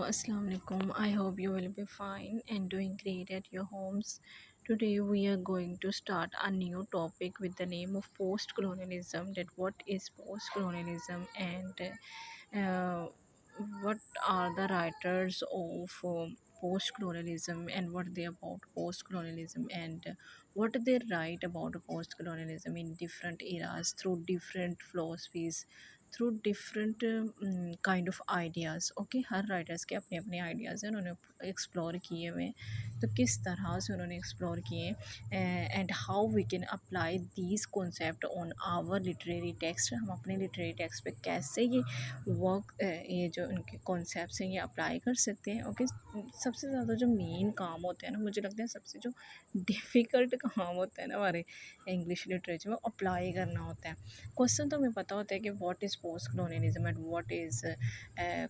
Assalamu alaikum. I hope you will be fine and doing great at your homes. Today we are going to start a new topic with the name of post-colonialism. That what is post-colonialism and uh, what are the writers of post-colonialism and what they about post-colonialism and what they write about post-colonialism in different eras through different philosophies through different kind of ideas. Okay, her writers के अपने अपने ideas हैं, उन्होंने explore किए हुए हैं। तो किस तरह से उन्होंने एक्सप्लोर किए and how we can apply these concept on our literary text, हम अपने लिटरेरी टेक्स्ट पे कैसे ये वर्क ये जो उनके कॉन्सेप्ट हैं ये अप्लाई कर सकते हैं। ओके, सबसे ज़्यादा जो मेन काम होते हैं ना, मुझे लगता है सबसे जो डिफ़िकल्ट काम होता है ना हमारे इंग्लिश लिटरेचर में, अप्लाई करना होता है। क्वेश्चन तो हमें पता होता है कि what is post colonialism and what is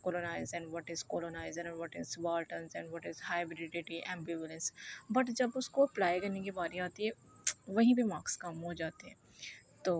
colonize and what is colonizer and what is वाल्टन्स and what is hybridity ambivalence, but जब उसको अप्लाई करने की बारी आती है वहीं पे मार्क्स कम हो जाते हैं। तो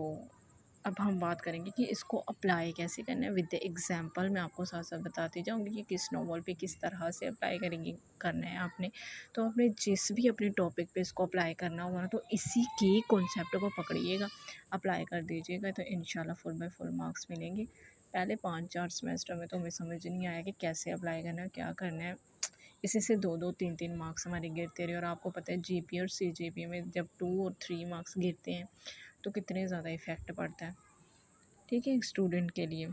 अब हम बात करेंगे कि इसको अप्लाई कैसे करना है विद द एग्जांपल। मैं आपको साथ साथ बताती जाऊँगी कि किस नॉवल पे किस तरह से अप्लाई करेंगे करना है आपने। तो आपने जिस भी अपने टॉपिक पे इसको अप्लाई करना होगा ना, तो इसी के कॉन्सेप्ट को पकड़िएगा, अप्लाई कर दीजिएगा, तो इंशाल्लाह फुल बाय फुल मार्क्स मिलेंगे। पहले 5-4 सेमेस्टर में तो हमें समझ नहीं आया कि कैसे अप्लाई करना है, क्या करना है। इसी से 2-2 3-3 मार्क्स हमारे गिरते रहे, और आपको पता है जीपीए और सीजीपीए में जब 2 और 3 मार्क्स गिरते हैं तो कितने ज़्यादा इफ़ेक्ट पड़ता है, ठीक है, एक स्टूडेंट के लिए।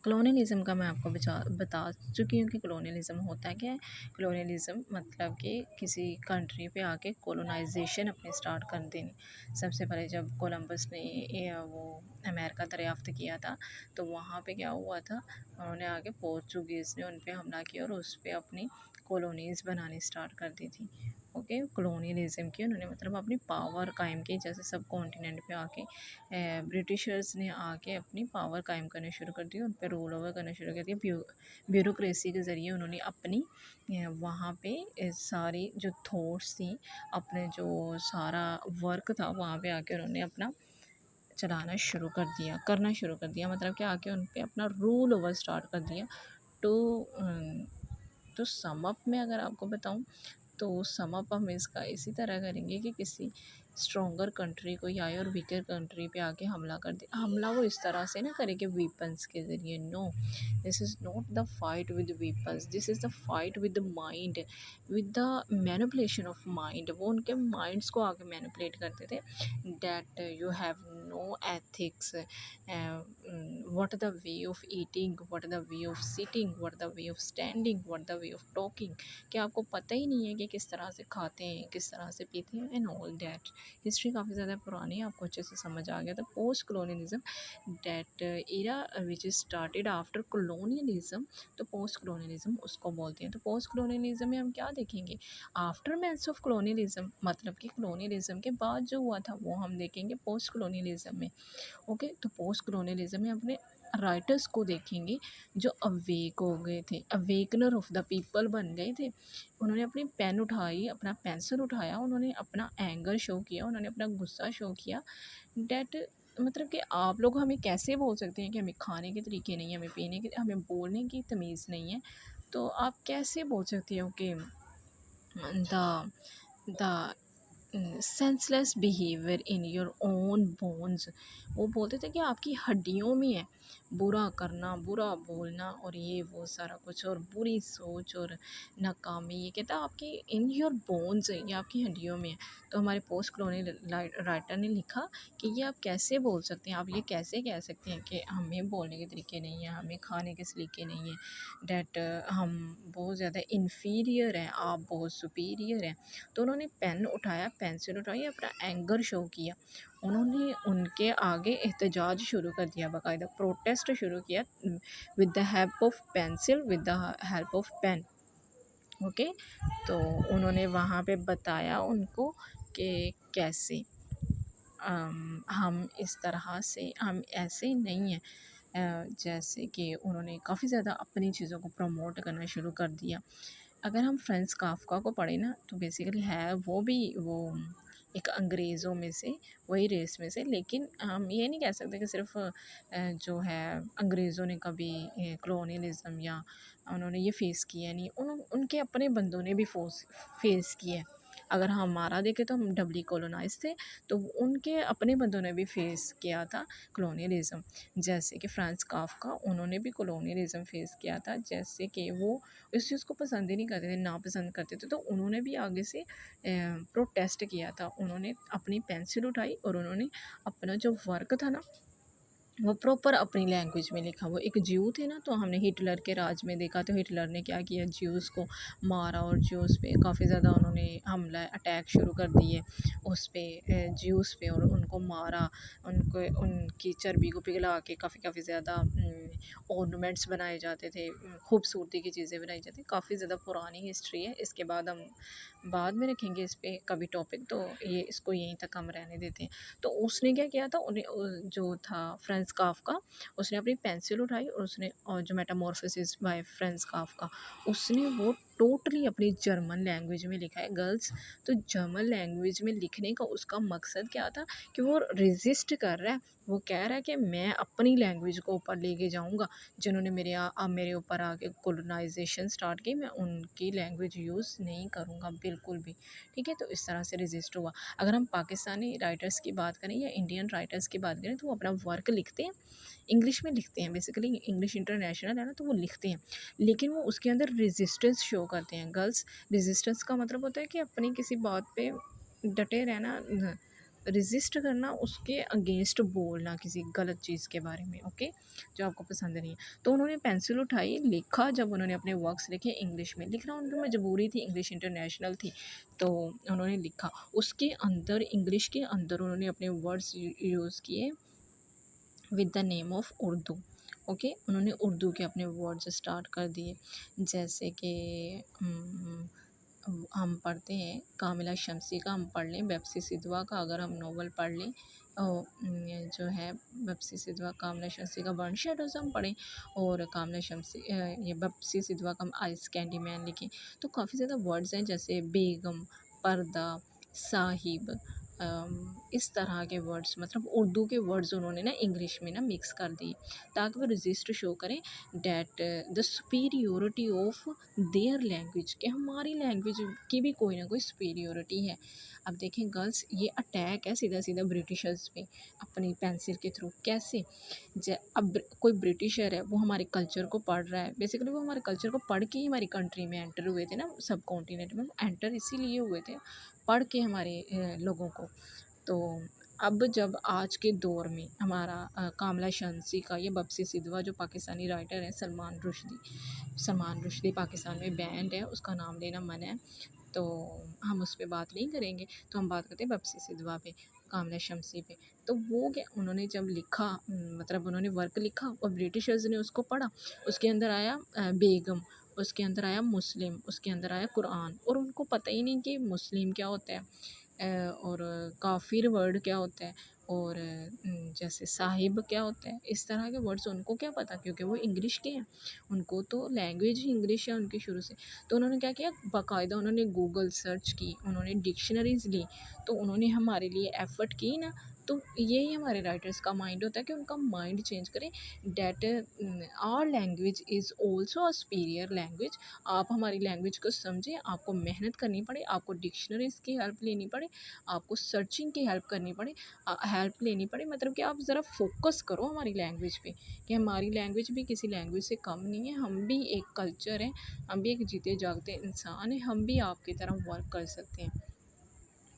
कलोनियलिज़म का मैं आपको बता चुकी हूँ कि कलोनियलिज़म होता क्या है। कलोनियलिज़म मतलब कि किसी कंट्री पे आके कॉलोनाइजेशन अपने स्टार्ट कर देनी। सबसे पहले जब कोलंबस ने वो अमेरिका दरियाफ्त किया था, तो वहाँ पे क्या हुआ था, उन्होंने आके पोर्चुगीज़ ने उन पे हमला किया और उस पे अपनी कॉलोनीज़ बनानी स्टार्ट कर दी थी। ओके, कलोनियलिज़म की उन्होंने मतलब अपनी पावर कायम की, जैसे सब कॉन्टिनेंट पे आके ब्रिटिशर्स ने आके अपनी पावर कायम करनी शुरू कर दी, उन पर रूल ओवर करना शुरू कर दिया। ब्यूरोक्रेसी के ज़रिए उन्होंने अपनी वहाँ पे सारी जो थॉट्स थी, अपने जो सारा वर्क था वहाँ पे आके उन्होंने अपना चलाना शुरू कर दिया, करना शुरू कर दिया, मतलब कि आके उन पे अपना रूल ओवर स्टार्ट कर दिया। तो सम अप में अगर आपको बताऊँ, तो सम अप हम इसका इसी तरह करेंगे कि किसी स्ट्रॉन्गर कंट्री को आए और वीकर कंट्री पे आके हमला कर दे। हमला वो इस तरह से ना करे कि वेपन्स के ज़रिए, no, this is not the fight with weapons, this is the fight with the mind, with the manipulation of mind. वो उनके माइंड्स को आके मैनिपुलेट करते थे, that you have no ethics, what the way of eating, what the way of sitting, what the way of standing, what the way of talking, कि आपको पता ही नहीं है कि किस तरह से खाते हैं, किस तरह से पीते हैं, एंड ऑल दैट। हिस्ट्री काफ़ी ज़्यादा पुरानी है, आपको अच्छे से समझ आ गया। तो post colonialism, that era which is started after colonialism, तो पोस्ट कलोनियलिज्म उसको बोलते हैं। तो पोस्ट कलोनियलिज्म में हम क्या देखेंगे, आफ्टर मैथ्स ऑफ कलोनियलिज्म, मतलब कि कलोनियलिज्म के बाद जो हुआ था वो हम देखेंगे पोस्ट कलोनियलिज्म में। ओके, तो पोस्ट कलोनियलिज्म में अपने राइटर्स को देखेंगे जो अवेक हो गए थे, अवेकनर ऑफ द पीपल बन गए थे। उन्होंने अपनी पेन उठाई, अपना पेंसिल उठाया, उन्होंने अपना एंगर शो किया, उन्होंने अपना गुस्सा शो किया। डैट मतलब कि आप लोग हमें कैसे बोल सकते हैं कि हमें खाने के तरीके नहीं हैं, हमें पीने के, हमें बोलने की तमीज़ नहीं है, तो आप कैसे बोल सकते हो कि the the senseless behaviour in your own bones. वो बोलते थे कि आपकी हड्डियों में है बुरा करना, बुरा बोलना और ये वो सारा कुछ, और बुरी सोच और नाकामी, ये कहता है आपकी इन योर बोन्स है, ये आपकी हड्डियों में है। तो हमारे पोस्ट कॉलोनियल राइटर ने लिखा कि ये आप कैसे बोल सकते हैं, आप ये कैसे कह सकते हैं कि हमें बोलने के तरीके नहीं हैं, हमें खाने के सलीके नहीं हैं, डैट हम बहुत ज़्यादा इन्फीरियर हैं, आप बहुत सुपीरियर हैं। तो उन्होंने पेन उठाया, पेंसिल उठाई, अपना एंगर शो किया, उन्होंने उनके आगे एहतजाज शुरू कर दिया, बाकायदा प्रोटेस्ट शुरू किया, with the help of pencil, with the help of pen. Okay, तो उन्होंने वहाँ पे बताया उनको कि कैसे हम इस तरह से, हम ऐसे नहीं हैं। जैसे कि उन्होंने काफ़ी ज़्यादा अपनी चीज़ों को प्रमोट करना शुरू कर दिया। अगर हम फ्रांज काफ्का को पढ़ें ना, तो बेसिकली है वो भी वो एक अंग्रेज़ों में से, वही रेस में से, लेकिन हम ये नहीं कह सकते कि सिर्फ जो है अंग्रेज़ों ने कभी कलोनियलिज्म या उन्होंने ये फ़ेस किया नहीं, उनके अपने बंदों ने भी फ़ेस किया है। अगर हमारा देखें तो हम डबली कॉलोनाइज़ थे, तो उनके अपने बंदों ने भी फ़ेस किया था कॉलोनियलिज़्म। जैसे कि फ्रांज काफ्का, उन्होंने भी कॉलोनियलिज़्म फ़ेस किया था, जैसे कि वो इस चीज़ को पसंद ही नहीं करते थे, नापसंद करते थे, तो उन्होंने भी आगे से प्रोटेस्ट किया था। उन्होंने अपनी पेंसिल उठाई और उन्होंने अपना जो वर्क था ना, वो प्रॉपर अपनी लैंग्वेज में लिखा। वो एक ज्यू थे ना, तो हमने हिटलर के राज में देखा, तो हिटलर ने क्या किया, ज्यूज़ को मारा और ज्यूज़ पे काफ़ी ज़्यादा उन्होंने हमला अटैक शुरू कर दिए उस पे, ज्यूज़ पे, और उनको मारा। उनको उनकी चर्बी को पिघला के काफ़ी काफ़ी ज़्यादा ऑर्नामेंट्स बनाए जाते थे, खूबसूरती की चीज़ें बनाई जाती, काफ़ी ज़्यादा पुरानी हिस्ट्री है। इसके बाद हम बाद में रखेंगे इस पे कभी टॉपिक, तो ये इसको यहीं तक हम रहने देते हैं। तो उसने क्या किया था, उन्हें जो था फ्रांज काफ्का, उसने अपनी पेंसिल उठाई और उसने, और जो मेटामॉर्फोसिस बाय फ्रांज काफ्का, उसने वो टोटली अपनी जर्मन लैंग्वेज में लिखा है गर्ल्स। तो जर्मन लैंग्वेज में लिखने का उसका मकसद क्या था, कि वो रेजिस्ट कर रहा है, वो कह रहा है कि मैं अपनी लैंग्वेज को ऊपर लेके जाऊंगा। जिन्होंने मेरे ऊपर आके कॉलोनाइजेशन स्टार्ट की, मैं उनकी लैंग्वेज यूज़ नहीं करूँगा बिल्कुल भी। ठीक है, तो इस तरह से रेजिस्ट हुआ। अगर हम पाकिस्तानी राइटर्स की बात करें या इंडियन राइटर्स की बात करें, तो वो अपना वर्क लिखते हैं, इंग्लिश में लिखते हैं, बेसिकली इंग्लिश इंटरनेशनल है ना, तो वो लिखते हैं, लेकिन वो उसके अंदर रेजिस्टेंस शो करते हैं गर्ल्स। रेजिस्टेंस का मतलब होता है कि अपनी किसी बात पे डटे रहना, रेजिस्ट करना, उसके अगेंस्ट बोलना किसी गलत चीज़ के बारे में, ओके, जो आपको पसंद नहीं है। तो उन्होंने पेंसिल उठाई, लिखा, जब उन्होंने अपने वर्क्स लिखे इंग्लिश में, लिखना उनकी मजबूरी थी, इंग्लिश इंटरनेशनल थी, तो उन्होंने लिखा। उसके अंदर, इंग्लिश के अंदर उन्होंने अपने वर्ड्स यूज़ किए with the name of Urdu. Okay, उन्होंने उर्दू के अपने वर्ड्स स्टार्ट कर दिए, जैसे कि हम पढ़ते हैं कामिला शमसी का, हम पढ़ लें बेप्सी सिद्धवा का, अगर हम नॉवल पढ़ लें, जो है बेप्सी सिद्धवा कामिला शमसी का बर्न शेडोज़ हम पढ़ें, और कामिला शमसी ये बेप्सी सिद्धवा का हम आइस कैंडी मैन लिखें, तो काफ़ी ज़्यादा वर्ड्स हैं, जैसे बेगम, पर्दा, साहिब, इस तरह के वर्ड्स, मतलब उर्दू के वर्ड्स उन्होंने ना इंग्लिश में ना मिक्स कर दिए, ताकि वो रजिस्ट शो करें that the superiority of their language, कि हमारी लैंग्वेज की भी कोई ना कोई सुपीरियोरिटी है। अब देखें गर्ल्स, ये अटैक है सीधा सीधा ब्रिटिशर्स पे अपनी पेंसिल के थ्रू। कैसे? अब कोई ब्रिटिशर है, वो हमारे कल्चर को पढ़ रहा है, बेसिकली वो हमारे कल्चर को पढ़ के ही हमारी कंट्री में एंटर हुए थे ना, सब कॉन्टिनेंट में एंटर इसीलिए हुए थे, पढ़ के हमारे लोगों को। तो अब जब आज के दौर में हमारा कामला शमसी का, ये बप्सी सिद्धवा जो पाकिस्तानी राइटर है, सलमान रुश्दी पाकिस्तान में बैंड है, उसका नाम लेना मना है, तो हम उस पे बात नहीं करेंगे। तो हम बात करते हैं बप्सी सिद्धवा पे, कामला शमसी पे। तो वो क्या, उन्होंने जब लिखा, मतलब उन्होंने वर्क लिखा और ब्रिटिशर्स ने उसको पढ़ा, उसके अंदर आया बेगम, उसके अंदर आया मुस्लिम, उसके अंदर आया कुरान, और उनको पता ही नहीं कि मुस्लिम क्या होता है, और काफ़िर वर्ड क्या होता है, और जैसे साहिब क्या होता है, इस तरह के वर्ड्स उनको क्या पता, क्योंकि वो इंग्लिश के हैं, उनको तो लैंग्वेज ही इंग्लिश है उनकी शुरू से। तो उन्होंने क्या किया, बाकायदा उन्होंने गूगल सर्च की, उन्होंने डिक्शनरीज ली, तो उन्होंने हमारे लिए एफ़र्ट की ना। तो यही हमारे राइटर्स का माइंड होता है, कि उनका माइंड चेंज करें, that our language is also a superior language. आप हमारी लैंग्वेज को समझें, आपको मेहनत करनी पड़े, आपको डिक्शनरीज की हेल्प लेनी पड़े, आपको सर्चिंग की हेल्प करनी पड़े, हेल्प लेनी पड़े, मतलब कि आप ज़रा फोकस करो हमारी लैंग्वेज पे, कि हमारी लैंग्वेज भी किसी लैंग्वेज से कम नहीं है, हम भी एक कल्चर है, हम भी एक जीते जागते इंसान हैं, हम भी आपकी तरह वर्क कर सकते हैं।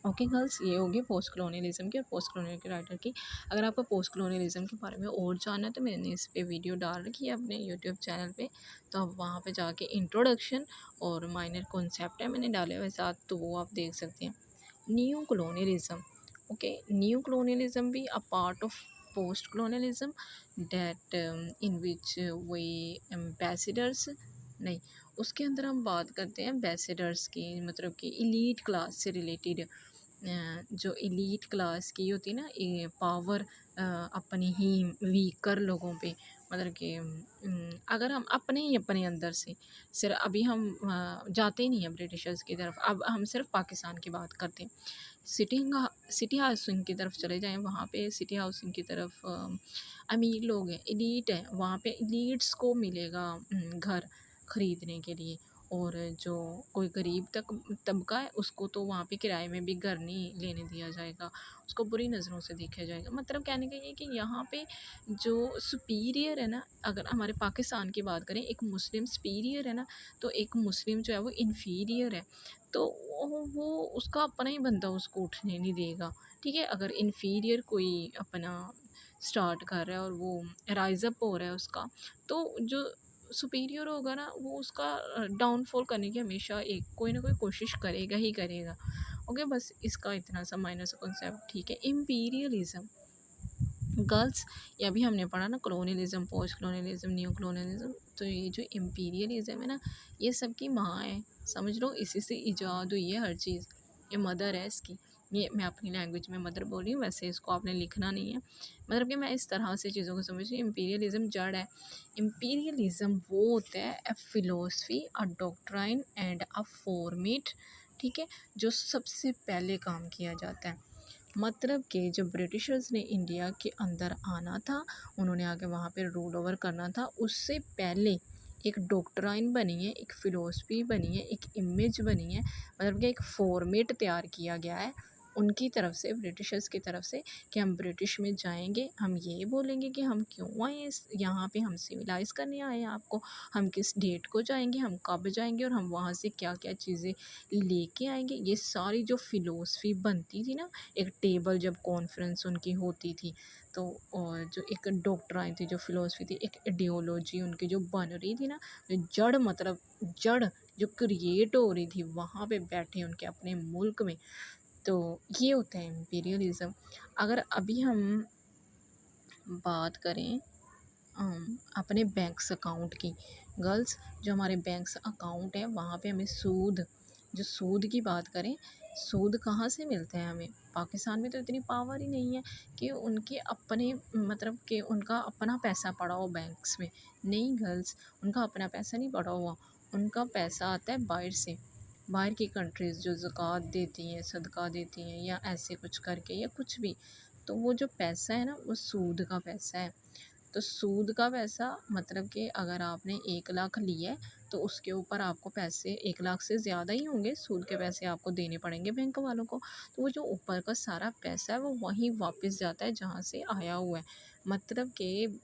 ओके गर्ल्स, ये होगी पोस्ट कलोनियलिज्म की और पोस्ट कलोनियल के राइटर की। अगर आपको पोस्ट कलोनियलिज्म के बारे में और जानना है, तो मैंने इस पे वीडियो डाल रखी है अपने यूट्यूब चैनल पे, तो आप वहाँ पे जाके इंट्रोडक्शन और माइनर कॉन्सेप्ट है मैंने डाले हुए साथ, तो वो आप देख सकते हैं। New colonialism, okay, new colonialism भी a part of post colonialism, that in which way ambassadors, नहीं, उसके अंदर हम बात करते हैं एम्बेसडर्स की, मतलब कि इलीट क्लास से रिलेटेड, जो एलीट क्लास की होती है ना, ये पावर अपनी ही वीकर लोगों पे, मतलब कि अगर हम अपने ही अपने अंदर से, सिर्फ अभी हम जाते ही नहीं हैं ब्रिटिशर्स की तरफ, अब हम सिर्फ पाकिस्तान की बात करते हैं। सिटी हाउसिंग की तरफ चले जाएं, वहाँ पे सिटी हाउसिंग की तरफ अमीर लोग हैं, एलीट है, वहाँ पे एलीट्स को मिलेगा घर, ख़रीदने के लिए। और जो कोई गरीब तक तबका है उसको तो वहाँ पे किराए में भी घर नहीं लेने दिया जाएगा, उसको बुरी नज़रों से देखा जाएगा। मतलब कहने का ये कि यहाँ पे जो सुपीरियर है ना, अगर हमारे पाकिस्तान की बात करें, एक मुस्लिम सुपीरियर है ना, तो एक मुस्लिम जो है वो इन्फीरियर है। तो वो उसका अपना ही बंदा उसको उठने नहीं देगा। ठीक है, अगर इन्फीरियर कोई अपना स्टार्ट कर रहा है और वो राइज़ अप हो रहा है उसका, तो जो सुपीरियर होगा ना वो उसका डाउनफॉल करने की हमेशा एक कोई ना कोई कोशिश करेगा ही करेगा। ओके, बस इसका इतना सा माइनर सा कॉन्सेप्ट। ठीक है, इम्पीरियलिज्म गर्ल्स, ये अभी हमने पढ़ा ना, colonialism, post colonialism, new colonialism. तो ये जो इम्पीरियलिज्म है ना, ये सबकी माँ है, समझ लो, इसी से इजाद हुई है हर चीज़, ये मदर है इसकी। ये मैं अपनी लैंग्वेज में मदर बोल रही हूँ, वैसे इसको आपने लिखना नहीं है। मतलब कि मैं इस तरह से चीज़ों को समझ रही हूँ। इम्पीरियलिज्म जड़ है। इम्पीरियलिज्म वो होता है a philosophy, a doctrine and a format, ठीक है, जो सबसे पहले काम किया जाता है। मतलब कि जब ब्रिटिशर्स ने इंडिया के अंदर आना था, उन्होंने आके वहाँ पे रूल ओवर करना था, उससे पहले एक डॉक्ट्राइन बनी है, एक फ़िलॉसफ़ी बनी है, एक इमेज बनी है, मतलब कि एक फ़ॉर्मेट तैयार किया गया है उनकी तरफ से, ब्रिटिशर्स की तरफ से, कि हम ब्रिटिश में जाएँगे, हम ये बोलेंगे कि हम क्यों आए इस यहाँ पे, हम सिविलाइज़ करने आए हैं आपको, हम किस डेट को जाएँगे, हम कब जाएँगे और हम वहाँ से क्या-क्या चीज़ें लेके आएँगे। ये सारी जो फ़िलॉसफ़ी बनती थी ना, एक टेबल जब कॉन्फ्रेंस उनकी होती थी, तो और जो एक डॉक्ट्राइन थी, जो फ़िलॉसफ़ी थी, एक आइडियोलॉजी उनकी जो बन रही थी ना, जो जड़, मतलब जड़ जो क्रिएट हो रही थी वहाँ पे बैठे उनके अपने मुल्क में, तो ये होता है इम्पीरियलिज़्म। अगर अभी हम बात करें अपने बैंक्स अकाउंट की, गर्ल्स, जो हमारे बैंक्स अकाउंट है वहाँ पे हमें सूद, जो सूद की बात करें, सूद कहाँ से मिलता है हमें? पाकिस्तान में तो इतनी पावर ही नहीं है कि उनके अपने, मतलब कि उनका अपना पैसा पड़ा हो बैंक्स में। नहीं गर्ल्स, उनका अपना पैसा नहीं पड़ा हुआ, उनका पैसा आता है बाहर से, बाहर की कंट्रीज़ जो ज़कात देती हैं, सदका देती हैं, या ऐसे कुछ करके या कुछ भी। तो वो जो पैसा है ना, वो सूद का पैसा है। तो सूद का पैसा, मतलब कि अगर आपने 1 लाख लिया है, तो उसके ऊपर आपको पैसे 1 लाख से ज़्यादा ही होंगे, सूद के पैसे आपको देने पड़ेंगे बैंक वालों को। तो वो जो ऊपर का सारा पैसा है वो वहीं वापस जाता है जहाँ से आया हुआ है। मतलब कि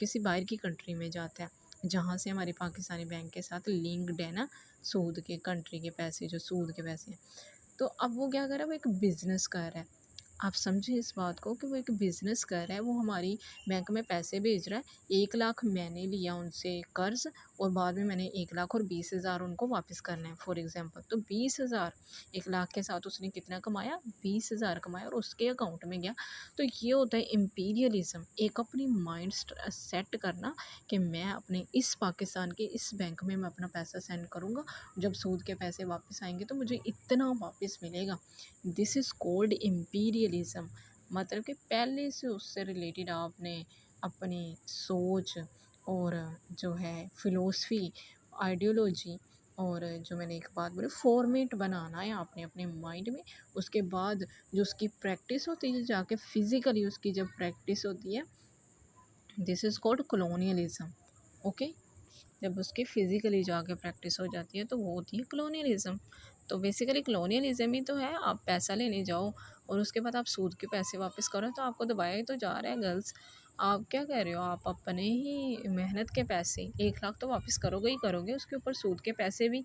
किसी बाहर की कंट्री में जाता है, जहाँ से हमारे पाकिस्तानी बैंक के साथ लिंक्ड है ना, सूद के कंट्री के पैसे, जो सूद के पैसे हैं। तो अब वो क्या कर रहा है, वो एक बिज़नेस कर रहा है। आप समझे इस बात को कि वो एक बिज़नेस कर रहा है, वो हमारी बैंक में पैसे भेज रहा है। 1 लाख मैंने लिया उनसे कर्ज़, और बाद में मैंने 1 लाख और 20,000 उनको वापस करना है फॉर एग्ज़ाम्पल। तो 20,000, 1 लाख के साथ उसने कितना कमाया, 20,000 कमाया, और उसके अकाउंट में गया। तो ये होता है इम्पीरियलिज़्म, एक अपनी माइंड सेट करना कि मैं अपने इस पाकिस्तान के इस बैंक में मैं अपना पैसा सेंड करूँगा, जब सूद के पैसे वापस आएँगे तो मुझे इतना वापस मिलेगा। This is called imperialism. मतलब कि पहले से उससे रिलेटेड आपने अपनी सोच और जो है फ़िलॉसफ़ी, आइडियोलॉजी, और जो मैंने एक बात बोली, फ़ॉर्मेट बनाना है आपने अपने माइंड में। उसके बाद जो उसकी प्रैक्टिस होती है, जाके फ़िज़िकली उसकी जब प्रैक्टिस होती है, दिस इज़ कॉल्ड कॉलोनियलिज़्म। ओके, जब उसकी फ़िज़िकली जाके प्रैक्टिस हो जाती है तो वो होती है कॉलोनियलिज़्म। तो बेसिकली कॉलोनियलिज़्म ही तो है, आप पैसा लेने जाओ और उसके बाद आप सूद के पैसे वापस करो, तो आपको दबाया ही तो जा रहा है गर्ल्स। आप क्या कह रहे हो, आप अपने ही मेहनत के पैसे 1 लाख तो वापस करोगे ही करोगे, उसके ऊपर सूद के पैसे भी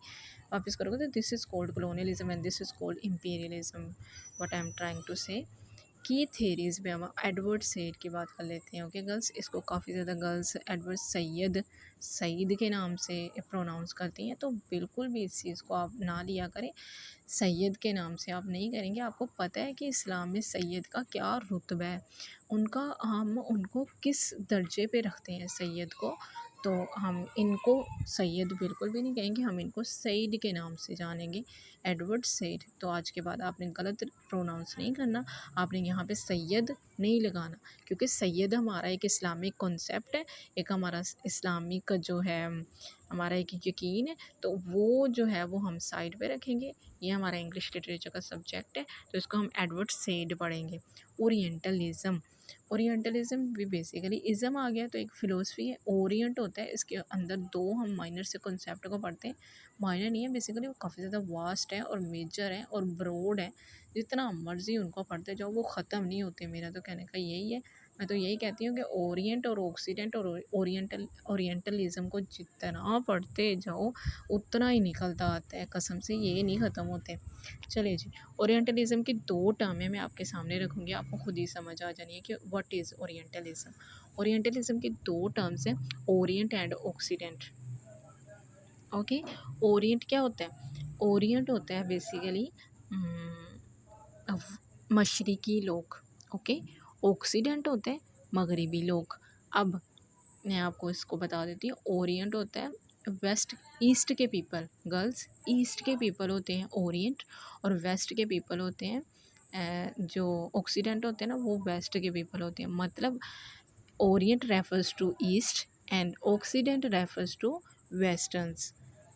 वापस करोगे। तो this is called colonialism and this is called imperialism, what I am trying to say. की थेरीज़ में हम एडवर्ड सईद की बात कर लेते हैं। ओके गर्ल्स, इसको काफ़ी ज़्यादा गर्ल्स एडवर्ड सैयद, सईद के नाम से प्रोनाउंस करती हैं, तो बिल्कुल भी इस चीज़ को आप ना लिया करें, सैयद के नाम से आप नहीं करेंगे। आपको पता है कि इस्लाम में सैयद का क्या रुतबा है, उनका, हम उनको किस दर्जे पे रखते हैं सैयद को। तो हम इनको सैयद बिल्कुल भी नहीं कहेंगे, हम इनको सईद के नाम से जानेंगे, एडवर्ड सईद। तो आज के बाद आपने गलत प्रोनाउंस नहीं करना, आपने यहाँ पे सैयद नहीं लगाना, क्योंकि सैयद हमारा एक इस्लामिक कॉन्सेप्ट है, एक हमारा इस्लामिक जो है हमारा एक यकीन है, तो वो जो है वो हम साइड पे रखेंगे। ये हमारा इंग्लिश लिटरेचर का सब्जेक्ट है, तो इसको हम एडवर्ड सेड पढ़ेंगे। ओरिएंटलिज्म, ओरिएंटलिज्म भी बेसिकली इज़म आ गया तो एक फ़िलोसफी है, ओरिएंट होता है, इसके अंदर 2 हम माइनर से कॉन्सेप्ट को पढ़ते हैं। माइनर नहीं है बेसिकली, वो काफ़ी ज़्यादा वास्ट है और मेजर है और ब्रॉड है। जितना मर्ज़ी उनको पढ़ते जाओ वो ख़त्म नहीं होते। मेरा तो कहने का यही है। मैं तो यही कहती हूँ कि ओरिएंट और ऑक्सीडेंट और ओरिएंटलिज्म को जितना पढ़ते जाओ उतना ही निकलता आता है, कसम से ये नहीं ख़त्म होते। चलिए जी, ओरिएंटलिज्म की 2 टर्में मैं आपके सामने रखूँगी, आपको खुद ही समझ आ जानी है कि व्हाट इज़ ओरिएंटलिज्म। ओरिएंटलिज्म की 2 टर्म्स हैं, Orient and oxidant. Okay, Orient क्या होता है? ओरिएंट होता है बेसिकली मशरिकी लोग, ओके। ऑक्सीडेंट होते हैं मगरिबी लोग। अब मैं आपको इसको बता देती हूँ, ओरिएंट होता है वेस्ट ईस्ट के पीपल, गर्ल्स ईस्ट के पीपल होते हैं ओरिएंट, और वेस्ट के पीपल होते हैं जो ऑक्सीडेंट होते हैं ना, वो वेस्ट के पीपल होते हैं। मतलब orient refers to east and occident refers to westerns.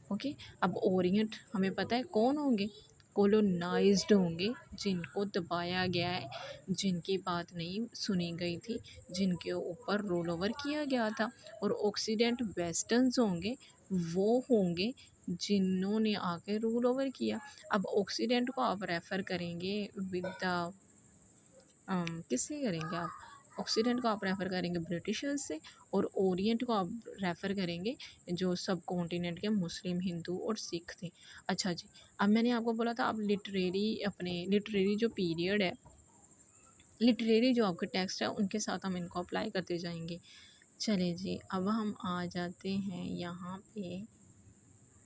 Okay, अब ओरिएंट हमें पता है कौन होंगे, कोलोनाइज्ड होंगे, जिनको दबाया गया है, जिनकी बात नहीं सुनी गई थी, जिनके ऊपर रोल ओवर किया गया था। और ऑक्सीडेंट वेस्टर्न्स होंगे, वो होंगे जिन्होंने आके रूल ओवर किया। अब ऑक्सीडेंट को आप रेफ़र करेंगे विद द किससे करेंगे आप? ऑक्सीडेंट को आप रेफ़र करेंगे ब्रिटिशर्स से, और ओरिएंट को आप रेफ़र करेंगे जो सब कॉन्टिनेंट के मुस्लिम, हिंदू और सिख थे। अच्छा जी, अब मैंने आपको बोला था आप लिटरेरी जो पीरियड है, लिटरेरी जो आपके टेक्स्ट है उनके साथ हम इनको अप्लाई करते जाएँगे। चलिए जी, अब हम आ जाते हैं यहाँ पे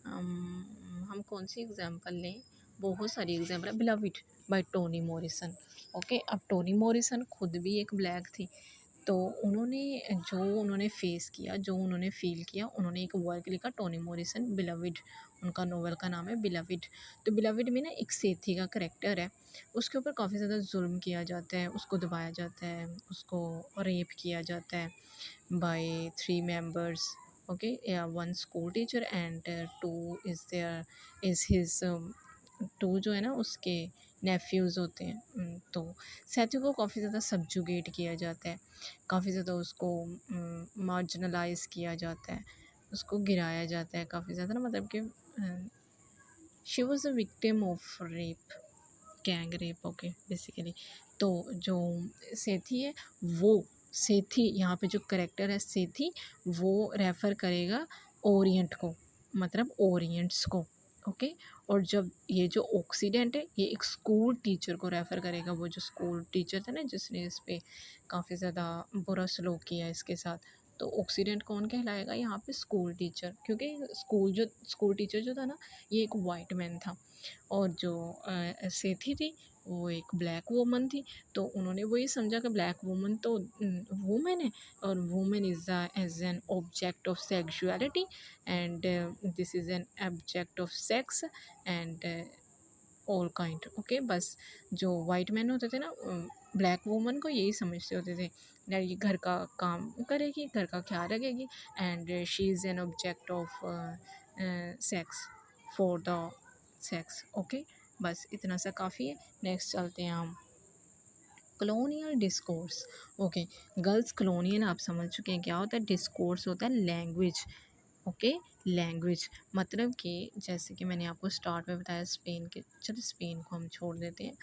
हम कौन सी एग्ज़ाम्पल लें? बहुत सारी एग्ज़ाम्पल है। Beloved by Toni Morrison. Okay, अब टोनी मॉरिसन खुद भी एक ब्लैक थी, तो उन्होंने फ़ेस किया, जो उन्होंने फ़ील किया, उन्होंने एक वर्क लिखा टोनी मॉरिसन बिलविड, उनका नोवेल का नाम है बिलविड। तो बिलविड में ना एक सेथी का करैक्टर है, उसके ऊपर काफ़ी ज़्यादा ज़ुल्म किया जाता है, उसको दबाया जाता है, उसको रेप किया जाता है बाय 3 मेंबर्स। ओके, या 1 school teacher and 2 is his 2 जो है ना उसके नेफ्यूज़ होते हैं। तो सैथी को काफ़ी ज़्यादा सब्जुगेट किया जाता है, काफ़ी ज़्यादा उसको मार्जिनलाइज़ किया जाता है, उसको गिराया जाता है काफ़ी ज़्यादा ना, मतलब कि she was a victim of rape, gang rape. Okay, basically तो जो सेथी है, वो सेथी यहाँ पे जो करेक्टर है सेथी, वो रेफ़र करेगा ओरिएंट को, मतलब ओरिएंट्स को। ओके, और जब ये जो ऑक्सीडेंट है ये एक स्कूल टीचर को रेफ़र करेगा, वो जो स्कूल टीचर था ना जिसने इस पे काफ़ी ज़्यादा बुरा सलूक किया इसके साथ। तो ऑक्सीडेंट कौन कहलाएगा यहाँ पे? स्कूल टीचर, क्योंकि स्कूल टीचर जो था ना ये एक वाइट मैन था, और जो सेथी थी वो एक ब्लैक वूमन थी। तो उन्होंने वही समझा कि ब्लैक वूमन तो वूमेन है, और women is as an object of sexuality, and this is an object of sex and all kind. Okay, बस जो वाइट मैन होते थे ना ब्लैक वूमन को यही समझते होते थे, ये घर का काम करेगी, घर का ख्याल रखेगी, and she is an object of sex for the sex. Okay, बस इतना सा काफ़ी है। नेक्स्ट चलते हैं हम, colonial discourse. Okay, girls colonial आप समझ चुके हैं क्या होता है। डिस्कोर्स होता है लैंग्वेज। ओके, लैंग्वेज मतलब कि जैसे कि मैंने आपको स्टार्ट में बताया स्पेन के, चलो स्पेन को हम छोड़ देते हैं।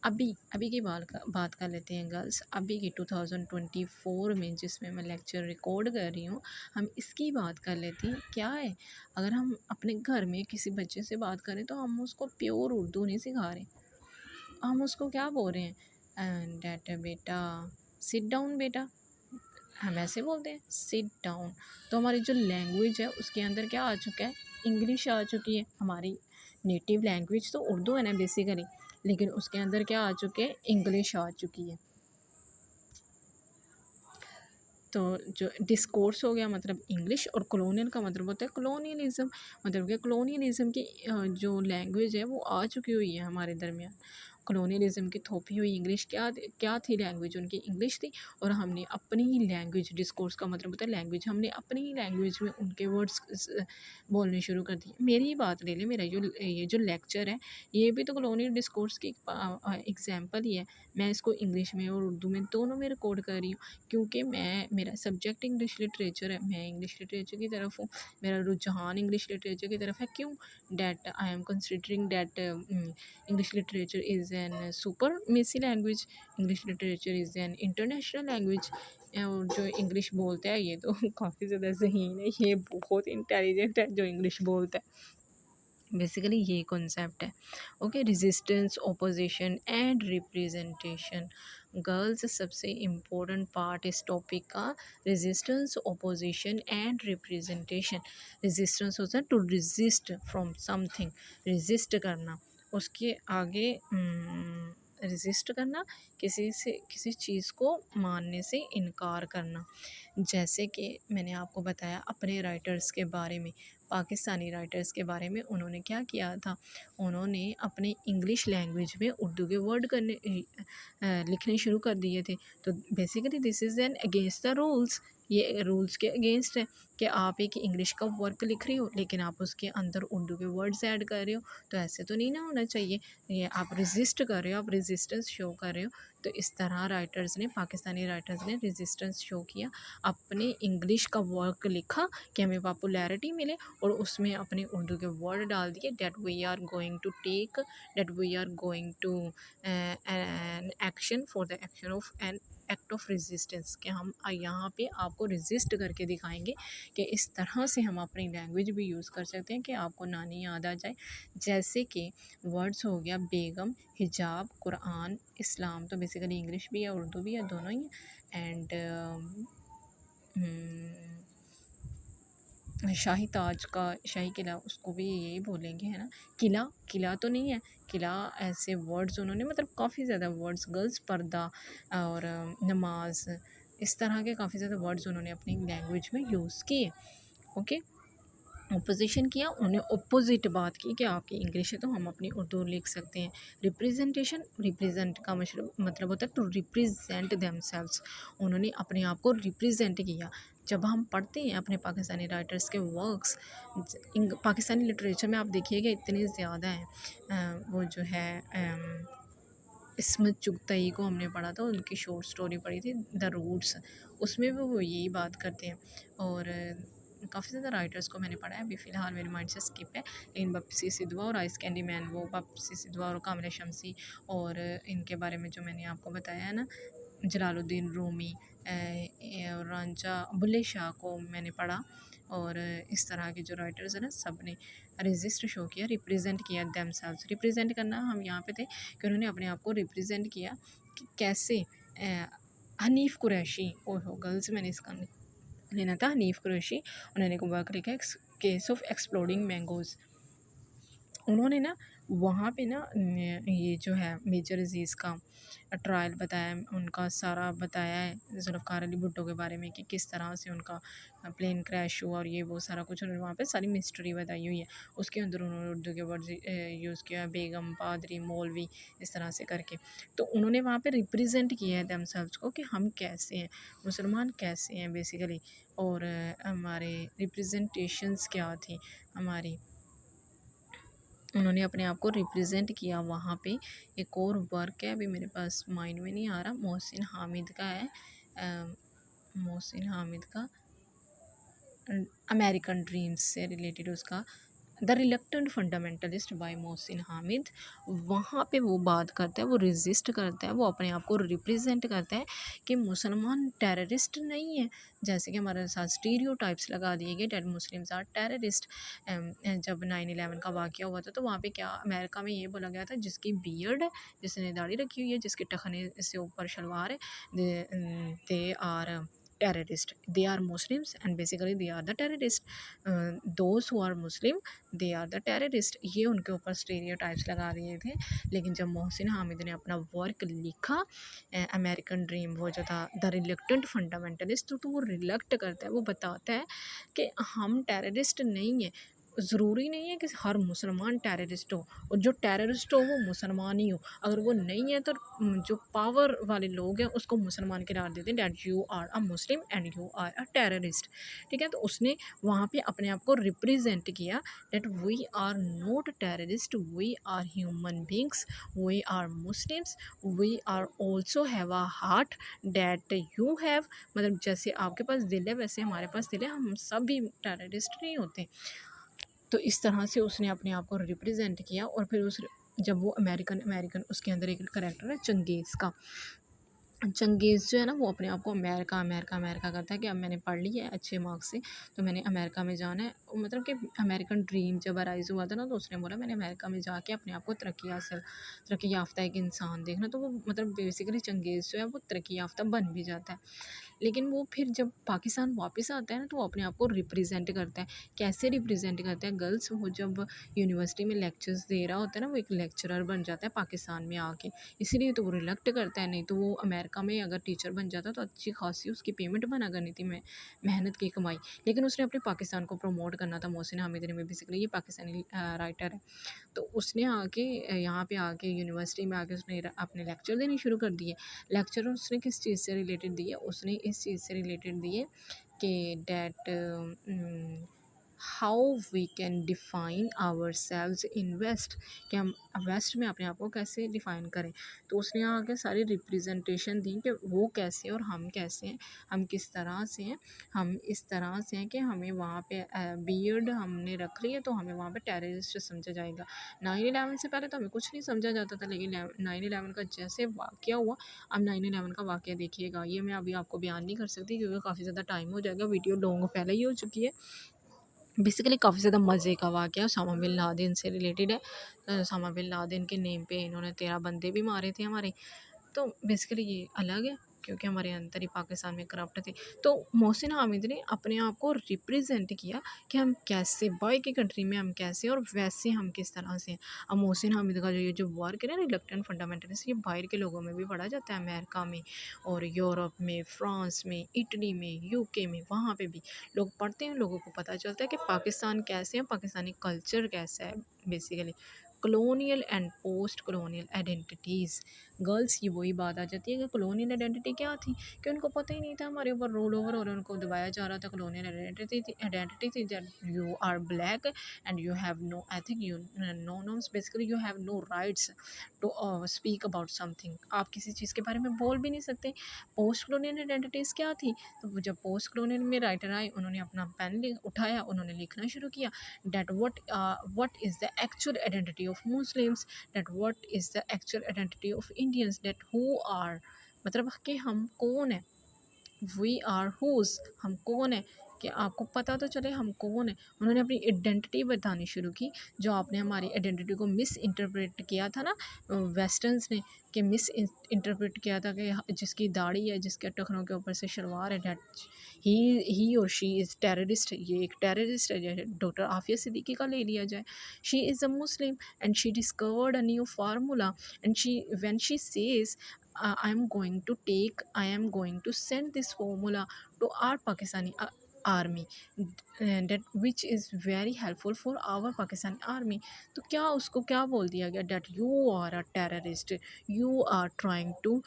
अभी अभी की बात कर लेते हैं गर्ल्स, अभी की 2024 में जिसमें मैं लेक्चर रिकॉर्ड कर रही हूँ, हम इसकी बात कर लेते हैं। क्या है, अगर हम अपने घर में किसी बच्चे से बात करें तो हम उसको प्योर उर्दू नहीं सिखा रहे, हम उसको क्या बोल रहे हैं, डैट बेटा सिट डाउन बेटा, हम ऐसे बोलते हैं सिट डाउन। तो हमारी जो लैंग्वेज है उसके अंदर क्या आ चुका है, इंग्लिश आ चुकी है। हमारी नेटिव लैंग्वेज तो उर्दू है ना बेसिकली, लेकिन उसके अंदर क्या आ चुके हैं, इंग्लिश आ चुकी है। तो जो डिस्कोर्स हो गया मतलब इंग्लिश, और कॉलोनियल का मतलब होता है कॉलोनियलिज्म, मतलब कि कॉलोनियलिज्म की जो लैंग्वेज है वो आ चुकी हुई है हमारे दरमियान। कॉलोनियलिज्म की थोपी हुई इंग्लिश क्या थी, लैंग्वेज उनकी इंग्लिश थी, और हमने अपनी ही लैंग्वेज, डिस्कोर्स का मतलब होता है लैंग्वेज, हमने अपनी ही लैंग्वेज में उनके वर्ड्स बोलने शुरू कर दिए। मेरी ही बात ले लें, मेरा ये जो लेक्चर है ये भी तो कॉलोनियल डिस्कोर्स की एग्जाम्पल ही है। मैं इसको इंग्लिश में और उर्दू में दोनों में रिकॉर्ड कर रही हूँ, क्योंकि मेरा सब्जेक्ट इंग्लिश लिटरेचर है, मैं इंग्लिश लिटरेचर की तरफ हूँ, मेरा रुझान इंग्लिश लिटरेचर की तरफ है। क्यों? That I am considering that English literature is an supremacy language, English literature is an international language. और जो इंग्लिश बोलता है ये तो काफ़ी ज़्यादा ज़हीन है, ये बहुत इंटेलिजेंट है जो इंग्लिश बोलता है। बेसिकली ये कॉन्सेप्ट है। Okay, resistance, opposition and representation. Girls, सबसे इम्पोर्टेंट पार्ट इस टॉपिक का resistance, opposition and representation. Resistance होता है to resist from something, resist करना, उसके आगे रेजिस्ट करना, किसी चीज़ को मानने से इनकार करना। जैसे कि मैंने आपको बताया अपने राइटर्स के बारे में, पाकिस्तानी राइटर्स के बारे में, उन्होंने क्या किया था, उन्होंने अपने इंग्लिश लैंग्वेज में उर्दू के वर्ड लिखने शुरू कर दिए थे। तो basically this is N against the rules, ये रूल्स के अगेंस्ट है कि आप एक इंग्लिश का वर्क लिख रही हो लेकिन आप उसके अंदर उर्दू के वर्ड्स ऐड कर रहे हो, तो ऐसे तो नहीं ना होना चाहिए। ये आप रेजिस्ट कर रहे हो, आप रेजिस्टेंस शो कर रहे हो। तो इस तरह राइटर्स ने, पाकिस्तानी राइटर्स ने रेजिस्टेंस शो किया, अपने इंग्लिश का वर्क लिखा कि हमें पॉपुलैरिटी मिले, और उसमें अपने उर्दू के वर्ड डाल दिए, that we are going to take, that we are going to an action for the action of an act of resistance, कि हम यहाँ पे आपको रेजिस्ट करके दिखाएंगे कि इस तरह से हम अपनी लैंग्वेज भी यूज़ कर सकते हैं कि आपको नानी याद आ जाए। जैसे कि वर्ड्स हो गया बेगम, हिजाब, कुरान, इस्लाम, तो बेसिकली इंग्लिश भी है उर्दू भी है, दोनों ही है। एंड शाही ताज का शाही किला, उसको भी यही बोलेंगे, है ना। किला, किला तो नहीं है, किला ऐसे वर्ड्स उन्होंने, मतलब काफ़ी ज़्यादा वर्ड्स, गर्ल्स, पर्दा और नमाज, इस तरह के काफ़ी ज़्यादा वर्ड्स उन्होंने अपनी लैंग्वेज में यूज़ किए। ओके, अपोजिशन किया, उन्होंने अपोजिट बात की कि आपकी इंग्लिश है तो हम अपनी उर्दू लिख सकते हैं। रिप्रेजेंटेशन, रिप्रेजेंट का मतलब होता है टू रिप्रेजेंट देमसेल्व्स, उन्होंने अपने आप को रिप्रेजेंट किया। जब हम पढ़ते हैं अपने पाकिस्तानी राइटर्स के वर्क्स, पाकिस्तानी लिटरेचर में आप देखिएगा इतने ज़्यादा हैं। वो जो है इस्मत चुगतई को हमने पढ़ा था, उनकी शॉर्ट स्टोरी पढ़ी थी द रूट्स, उसमें भी वो यही बात करते हैं। और काफ़ी ज़्यादा राइटर्स को मैंने पढ़ा है, अभी फ़िलहाल मेरे माइंड से स्किप है, लेकिन बप्सी सिद्धवा और आइस कैंडी मैन, वो बप्सी सिद्धवा और कामिला शमसी, और इनके बारे में जो मैंने आपको बताया है ना, जलालुद्दीन रूमी और रांझा, बुल्ले शाह को मैंने पढ़ा। और इस तरह के जो राइटर्स हैं ना, सब ने रेजिस्ट शो किया, रिप्रेजेंट किया देमसेल्व्स। रिप्रेजेंट करना, हम यहाँ पे थे कि उन्होंने अपने आप को रिप्रेजेंट किया कि कैसे हनीफ़ कुरैशी, ओहो गर्ल्स, मैंने इसका लेना था, हनीफ़ कुरैशी, उन्होंने एक वर्क लिखा, केस ऑफ एक्सप्लोडिंग मैंगोज़। उन्होंने ना वहाँ पे ना ये जो है मेजर अज़ीज़ का ट्रायल बताया, उनका सारा बताया है, ज़ुल्फ़िकार अली भुट्टो के बारे में कि किस तरह से उनका प्लेन क्रैश हुआ, और ये वो सारा कुछ उन्होंने वहाँ पे सारी मिस्ट्री बताई हुई है। उसके अंदर उन्होंने उर्दू के वर्ड यूज़ किया, बेगम, पादरी, मौलवी, इस तरह से करके। तो उन्होंने वहाँ पे रिप्रेजेंट किया है देमसेल्व्स को कि हम कैसे हैं, मुसलमान कैसे हैं बेसिकली, और हमारे रिप्रेजेंटेशंस क्या थी हमारी, उन्होंने अपने आप को रिप्रेजेंट किया वहाँ पे। एक और वर्क है, अभी मेरे पास माइंड में नहीं आ रहा, मोहसिन हामिद का है, मोहसिन हामिद का अमेरिकन ड्रीम्स से रिलेटेड उसका the reluctant fundamentalist by Mohsin Hamid. वहाँ पे वो बात करता है, वो रेजिस्ट करता है, वो अपने आप को रिप्रेजेंट करता है कि मुसलमान टेररिस्ट नहीं है, जैसे कि हमारे साथ स्टीरियोटाइप्स लगा दिए गए, डेट मुस्लिम्स आर टेररिस्ट। जब 9/11 का वाक़या हुआ था तो वहाँ पे क्या अमेरिका में ये बोला गया था, जिसकी बियर्ड है, जिसने दाढ़ी रखी हुई है, जिसके टखने से ऊपर शलवार है, they are terrorist, they are Muslims and basically they are the terrorist, those who are Muslim they are the terrorist, ये उनके ऊपर स्टीरियोटाइप्स लगा दिए थे। लेकिन जब मोहसिन हामिद ने अपना वर्क लिखा अमेरिकन ड्रीम, वो जो था द रिलक्टेंट फंडामेंटलिस्ट, तो वो रिलक्ट करता है, वो बताता है कि हम टेररिस्ट नहीं हैं, ज़रूरी नहीं है कि हर मुसलमान टेररिस्ट हो, और जो टेररिस्ट हो वो मुसलमान ही हो। अगर वो नहीं है तो जो पावर वाले लोग हैं उसको मुसलमान करार देते हैं, that you are a Muslim and you are a terrorist. ठीक है, तो उसने वहाँ पे अपने आप को रिप्रेजेंट किया, that we are not terrorist, we are human beings, we are Muslims, we are also have a heart that you have. मतलब जैसे आपके पास दिल है वैसे हमारे पास दिल है, हम सब भी टेररिस्ट नहीं होते। तो इस तरह से उसने अपने आप को रिप्रेजेंट किया। और फिर उस जब वो अमेरिकन अमेरिकन उसके अंदर एक करैक्टर है चंगेज़ का। चंगेज़ जो है ना, वो अपने आप को अमेरिका अमेरिका अमेरिका करता है कि अब मैंने पढ़ लिया है अच्छे मार्क्स से, तो मैंने अमेरिका में जाना है। मतलब कि अमेरिकन ड्रीम जब अराइज़ हुआ था ना, तो उसने बोला मैंने अमेरिका में जाके अपने आप को तरक्की याफ़्ता एक इंसान देखना। तो वो मतलब बेसिकली चंगेज़ जो है वो तरक्की याफ़्ता बन भी जाता है। लेकिन वो फिर जब पाकिस्तान वापस आता है ना, तो वो अपने आप को रिप्रेजेंट करता है। कैसे रिप्रेजेंट करता है? गर्ल्स, वो जब यूनिवर्सिटी में लेक्चर्स दे रहा होता है ना, वो एक लेक्चरर बन जाता है पाकिस्तान में आके। इसीलिए तो वो रिलेक्ट करता है, नहीं तो वो अमेरिका में अगर टीचर बन जाता तो अच्छी खासी उसकी पेमेंट बना करनी थी, मेहनत की कमाई। लेकिन उसने अपने पाकिस्तान को प्रमोट करना था। मोहसिन हामिद ने भी बेसिकली ये पाकिस्तानी राइटर है। तो उसने आके यहाँ पे आके यूनिवर्सिटी में आके उसने अपने लेक्चर देने शुरू कर दिए। लेक्चर उसने किस चीज़ से रिलेटेड दिए? उसने इस चीज़ से रिलेटेड दिए कि that how we can define our selves in west, कि हम वेस्ट में अपने आप को कैसे डिफ़ाइन करें। तो उसने आके सारी रिप्रेजेंटेशन दी कि वो कैसे और हम कैसे हैं, हम किस तरह से हैं। हम इस तरह से हैं कि हमें वहाँ पे बियर्ड हमने रख ली है तो हमें वहाँ पे टेररिस्ट समझा जाएगा। 9/11 से पहले तो हमें कुछ नहीं समझा जाता था, लेकिन 9/11 का जैसे वाक़या हुआ, अब 9/11 का वाक़या देखिएगा। ये मैं अभी आपको बयान नहीं कर सकती क्योंकि काफ़ी ज़्यादा टाइम हो जाएगा, वीडियो लॉन्ग पहले ही हो चुकी है। बेसिकली काफ़ी ज़्यादा मज़े का वाक़या उसामा बिन लादेन से रिलेटेड है। उसामा बिन लादेन के नेम पे इन्होंने 13 बंदे भी मारे थे हमारे। तो बेसिकली ये अलग है क्योंकि हमारे अंदर ही पाकिस्तान में करप्ट थे। तो मोहसिन हामिद ने अपने आप को रिप्रेजेंट किया कि हम कैसे बाहर की कंट्री में हम कैसे और वैसे हम किस तरह से हैं। अब मोहसिन हामिद का जो वर्क है ना, रिलक्टेंट फंडामेंटलिस्ट, ये बाहर के लोगों में भी पढ़ा जाता है, अमेरिका में और यूरोप में, फ्रांस में, इटली में, यूके में, वहाँ पे भी लोग पढ़ते हैं। लोगों को पता चलता है कि पाकिस्तान कैसे है, पाकिस्तानी कल्चर कैसा है। Basically colonial and post colonial identities. Girls की वही बात आ जाती है कि कॉलोनियल आइडेंटिटी क्या थी, कि उनको पता ही नहीं था हमारे ऊपर रोल ओवर और उनको दबाया जा रहा था। कॉलोनियल आइडेंटिटी थी that you are black and you have no, I think you know norms, basically you have no rights to speak about something. आप किसी चीज़ के बारे में बोल भी नहीं सकते। पोस्ट कॉलोनियल आइडेंटिटीज़ क्या थी? तो जब पोस्ट कॉलोनियल में राइटर आए, उन्होंने अपना पेन उठाया, उन्होंने लिखना शुरू किया, that what is the actual identity of Muslims, that what is the actual identity of Indians, that who are, मतलब कि हम कौन है, वी आर हुज, हम कौन है, कि आपको पता तो चले हम कौन है। उन्होंने अपनी आइडेंटिटी बतानी शुरू की। जो आपने हमारी आइडेंटिटी को मिस इंटरप्रेट किया था ना, वेस्टर्न्स ने, कि मिस इंटरप्रेट किया था कि जिसकी दाढ़ी है, जिसके टखनों के ऊपर से शलवार है, डेट ही और शी इज़ टेररिस्ट, ये एक टेररिस्ट है। जैसे डॉक्टर आफिया सिद्दीकी का ले लिया जाए, she is a Muslim and she discovered a new formula and she when she says I am going to send this formula to our Pakistani army, and that which is very helpful for our Pakistani army. तो क्या उसको क्या बोल दिया गया, that you are a terrorist, you are trying to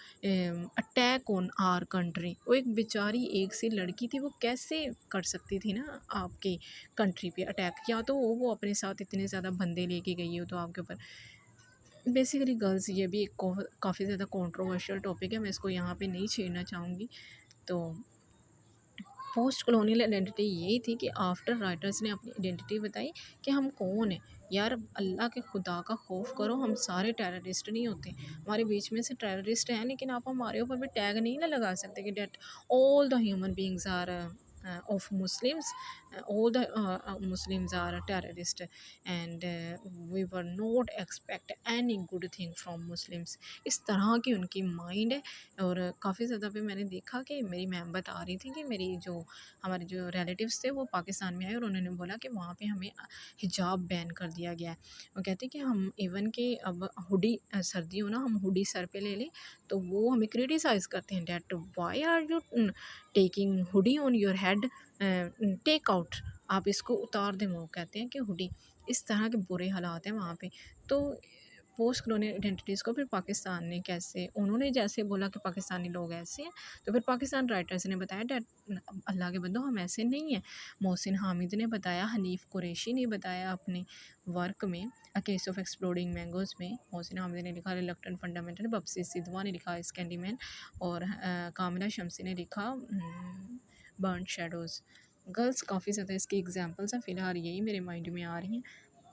attack on our country। वो एक बेचारी एक सी लड़की थी, वो कैसे कर सकती थी ना आपकी कंट्री पे अटैक, या तो वो अपने साथ इतने ज़्यादा बंदे लेके गई हो तो आपके ऊपर। बेसिकली गर्ल्स, ये भी एक काफ़ी ज़्यादा कंट्रोवर्शियल टॉपिक है, मैं इसको यहाँ पे नहीं छेड़ना चाहूँगी। तो पोस्ट कॉलोनियल आइडेंटिटी यही थी कि आफ्टर राइटर्स ने अपनी आइडेंटिटी बताई कि हम कौन हैं। यार अल्लाह के खुदा का खौफ करो, हम सारे टेररिस्ट नहीं होते। हमारे बीच में से टेररिस्ट हैं, लेकिन आप हमारे ऊपर भी टैग नहीं ना लगा सकते कि that all the human beings are of Muslims, all the Muslims are terrorist, and we were not expect any good thing from Muslims। इस तरह की उनकी माइंड है। और काफ़ी ज़्यादा पे मैंने देखा कि मेरी मैम बता रही थी कि मेरी जो हमारे जो रिलेटिव्स थे वो पाकिस्तान में आए और उन्होंने बोला कि वहाँ पे हमें हिजाब बैन कर दिया गया है। वो कहते हैं कि हम इवन कि अब हुडी सर्दी हो ना, हम हुडी सर पे ले लें तो वो हमें क्रिटिसाइज़ करते हैं, that why are you taking hoodie on your head, take out आप इसको उतार दें, वो कहते हैं कि हुडी। इस तरह के बुरे हालात हैं वहाँ पे। तो पोस्ट कॉलोनियल आइडेंटिटीज़ को फिर पाकिस्तान ने कैसे, उन्होंने जैसे बोला कि पाकिस्तानी लोग ऐसे हैं, तो फिर पाकिस्तान राइटर्स ने बताया डैट अल्लाह के बंदो हम ऐसे नहीं हैं। मोहसिन हामिद ने बताया, हनीफ कुरैशी ने बताया अपने वर्क में a case of exploding mangoes में। मोहसिन हामिद ने लिखा रिलक्टेंट फंडामेंटल, बब्सी सिद्धवा ने लिखा स्कैंडीमैन, और कामिला शमसी ने लिखा बर्न्ड शैडोज़। गर्ल्स काफ़ी ज़्यादा इसकी एग्जांपल्स हैं, फ़िलहाल यही मेरे माइंड में आ रही हैं।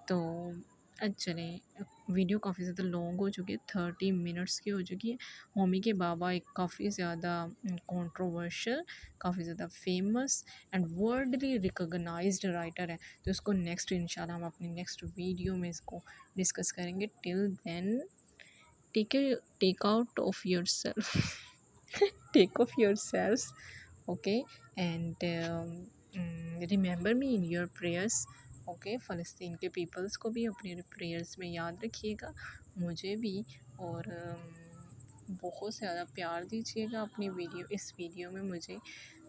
तो चलें, वीडियो काफ़ी ज़्यादा लॉन्ग हो चुकी है, 30 मिनट्स की हो चुकी है। होमी के बाबा एक काफ़ी ज़्यादा कंट्रोवर्शियल, काफ़ी ज़्यादा famous and worldly recognised writer है। तो इसको नेक्स्ट इंशाल्लाह हम अपनी नेक्स्ट वीडियो में इसको डिस्कस करेंगे। Till then take out of your self take off yourselves, okay, and remember me in your prayers, okay. फ़लस्तीन के पीपल्स को भी अपने प्रेयर्स में याद रखिएगा, मुझे भी। और बहुत ज़्यादा प्यार दीजिएगा अपनी वीडियो, इस वीडियो में मुझे,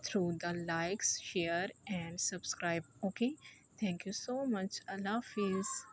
through the likes, share and subscribe, okay. Thank you so much. अल्लाह हाफिज़।